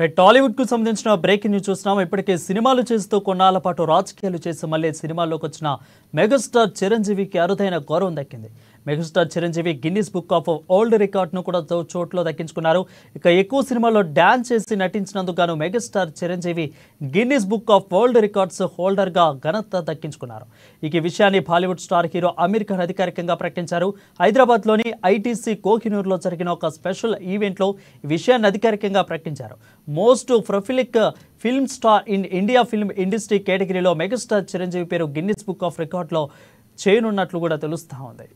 టాలీవుడ్ కు సంబంధించిన breaking news చూస్తున్నాం. ఇప్పటికే సినిమాలు చేస్తూ కొన్నాళ్ల పాటు రాజకీయాలు చేసి మళ్ళీ సినిమాల్లోకి వచ్చిన మెగాస్టార్ చిరంజీవికి అరుదైన గౌరవం దక్కింది. Megastar Chiranjeevi Guinness book of world రికార్డును కూడా చోట్లో దక్కించుకున్నారు. ఇక ఎక్కువ సినిమాల్లో డాన్స్ చేసి నటించినందుకు గాను megastar Chiranjeevi Guinness book of world records హోల్డర్గా ఘనత దక్కించుకున్నారు. ఈ విషయాన్ని Bollywood star hero Aamir Khan అధికారికంగా ప్రకటించారు. హైదరాబాద్లోని ఐటీసీ కోహినూర్లో జరిగిన ఒక స్పెషల్ ఈవెంట్లో ఈ విషయాన్ని అధికారికంగా ప్రకటించారు. Most prolific film star in India film industry కేటగిరీలో మెగాస్టార్ చిరంజీవి పేరు గిన్నిస్ బుక్ ఆఫ్ రికార్డులో చేయనున్నట్లు కూడా తెలుస్తూ ఉంది.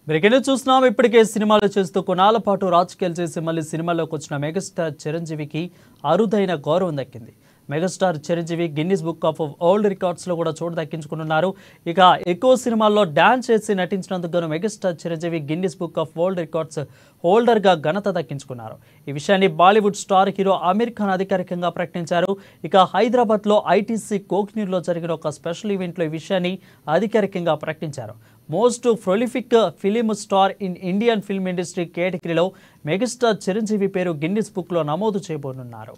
బ్రేకింగ్ చూస్తున్నాం. ఇప్పటికే సినిమాలు చేస్తూ కొన్నాళ్ల పాటు రాజకీయాలు చేసి మళ్ళీ సినిమాల్లోకి వచ్చిన మెగాస్టార్ చిరంజీవికి అరుదైన గౌరవం దక్కింది. Megastar Chiranjeevi Guinness book of world రికార్డ్స్లో కూడా చోటు దక్కించుకున్నారు. ఇక ఎక్కువ సినిమాల్లో డాన్స్ చేసి నటించినందుకు గాను megastar Chiranjeevi Guinness book of world records హోల్డర్గా ఘనత దక్కించుకున్నారు. ఈ విషయాన్ని Bollywood star hero Aamir Khan అధికారికంగా ప్రకటించారు. ఇక హైదరాబాద్లో ఐటీసీ కోహినూర్లో జరిగిన ఒక స్పెషల్ ఈవెంట్లో ఈ విషయాన్ని అధికారికంగా ప్రకటించారు. Most prolific film star in Indian film industry కేటగిరీలో మెగాస్టార్ చిరంజీవి పేరు గిన్నిస్ బుక్లో నమోదు చేయబోనున్నారు.